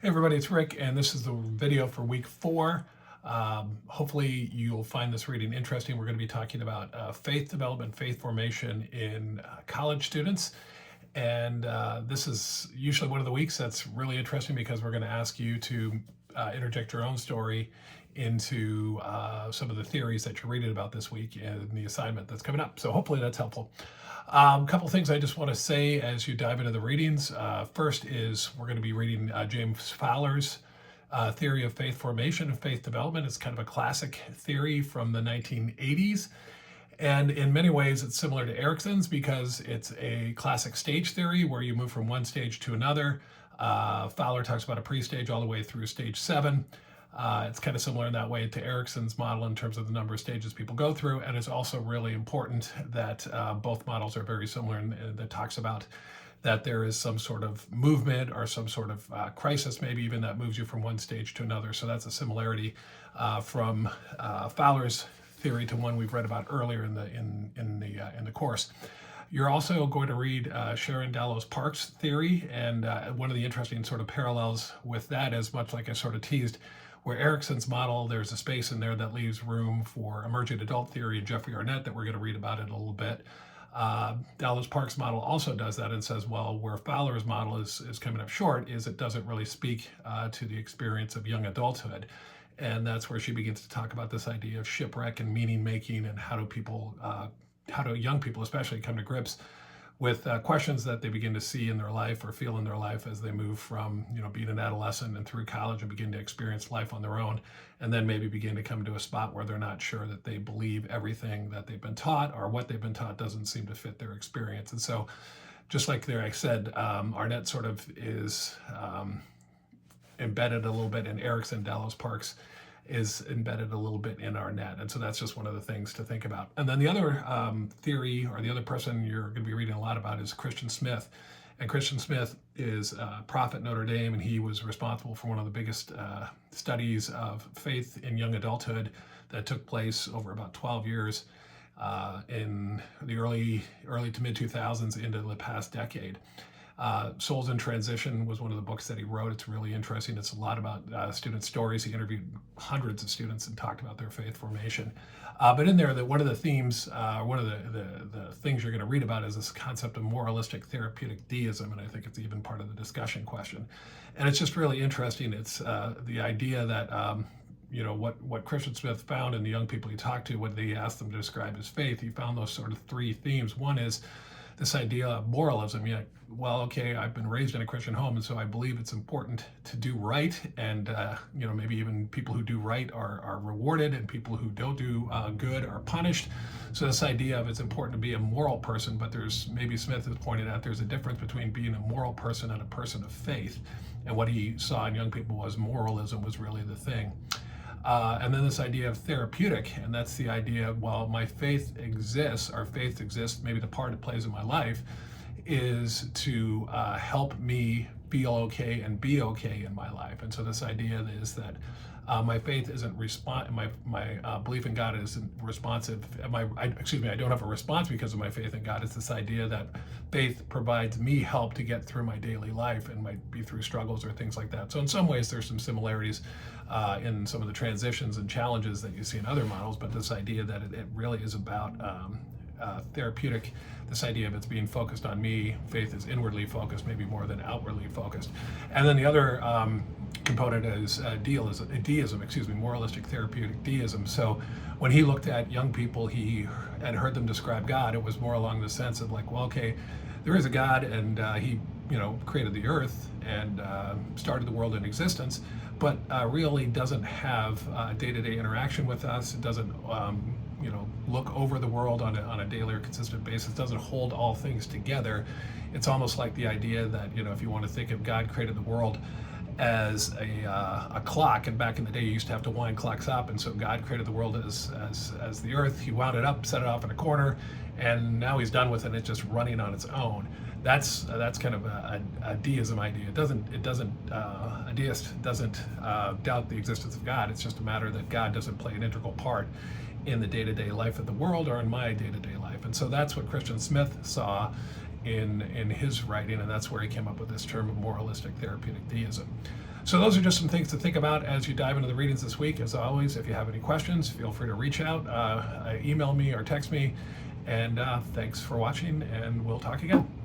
Hey everybody, it's Rick, and this is the video for week 4. Hopefully you'll find this reading interesting. We're going to be talking about faith development, faith formation in college students. And this is usually one of the weeks that's really interesting because we're going to ask you to interject your own story into some of the theories that you're reading about this week in the assignment that's coming up. So hopefully that's helpful. A couple things I just want to say as you dive into the readings. First is we're going to be reading James Fowler's theory of faith formation and faith development. It's kind of a classic theory from the 1980s. And in many ways, it's similar to Erikson's because it's a classic stage theory where you move from one stage to another. Fowler talks about a pre-stage all the way through stage 7. It's kind of similar in that way to Erikson's model in terms of the number of stages people go through. And it's also really important that both models are very similar and that talks about that there is some sort of movement or some sort of crisis, maybe even that moves you from one stage to another. So that's a similarity from Fowler's theory to one we've read about earlier in the course. You're also going to read Sharon Daloz Park's theory, and one of the interesting sort of parallels with that is, much like I sort of teased, where Erikson's model, there's a space in there that leaves room for emergent adult theory and Jeffrey Arnett that we're going to read about in a little bit. Daloz Park's model also does that and says, well, where Fowler's model is coming up short is it doesn't really speak to the experience of young adulthood. And that's where she begins to talk about this idea of shipwreck and meaning making and how do young people especially come to grips with questions that they begin to see in their life or feel in their life as they move from, being an adolescent and through college and begin to experience life on their own, and then maybe begin to come to a spot where they're not sure that they believe everything that they've been taught, or what they've been taught doesn't seem to fit their experience. And so, just like there I said, Arnett sort of is embedded a little bit in Erikson. Daloz Park's is embedded a little bit in Arnett. And so that's just one of the things to think about. And then the other theory, or the other person you're going to be reading a lot about, is Christian Smith. And Christian Smith is a prophet at Notre Dame, and he was responsible for one of the biggest studies of faith in young adulthood that took place over about 12 years in the early to mid 2000s into the past decade. Souls in Transition was one of the books that he wrote. It's really interesting. It's a lot about student stories. He interviewed hundreds of students and talked about their faith formation. But in there, one of the themes, one of the things you're going to read about is this concept of moralistic therapeutic deism, and I think it's even part of the discussion question. And it's just really interesting. It's the idea that what Christian Smith found in the young people he talked to when they asked them to describe his faith, he found those sort of 3 themes. One is this idea of moralism. Well, okay, I've been raised in a Christian home, and so I believe it's important to do right, and maybe even people who do right are rewarded, and people who don't do good are punished. So this idea of it's important to be a moral person, but maybe Smith has pointed out there's a difference between being a moral person and a person of faith. And what he saw in young people was moralism was really the thing. And then this idea of therapeutic, and that's the idea of, well, my faith exists, our faith exists, maybe the part it plays in my life is to help me feel okay and be okay in my life. And so this idea is that my faith isn't my belief in God isn't responsive. I don't have a response because of my faith in God. It's this idea that faith provides me help to get through my daily life, and might be through struggles or things like that. So in some ways, there's some similarities in some of the transitions and challenges that you see in other models, but this idea that it really is about therapeutic, this idea of it's being focused on me. Faith is inwardly focused, maybe more than outwardly focused. And then the other component is deism, moralistic therapeutic deism. So when he looked at young people, he had heard them describe God, it was more along the sense of like, well, okay, there is a God, and he created the earth and started the world in existence, but really doesn't have day-to-day interaction with us. It doesn't look over the world on a daily or consistent basis, doesn't hold all things together. It's almost like the idea that, if you want to think of God created the world as a clock, and back in the day you used to have to wind clocks up, and so God created the world as the earth. He wound it up, set it off in a corner, and now he's done with it, and it's just running on its own. That's kind of a deism idea. A deist doesn't doubt the existence of God. It's just a matter that God doesn't play an integral part in the day-to-day life of the world or in my day-to-day life. And so that's what Christian Smith saw in his writing, and that's where he came up with this term of moralistic therapeutic deism. So those are just some things to think about as you dive into the readings this week. As always, if you have any questions, feel free to reach out, email me or text me. And thanks for watching, and we'll talk again.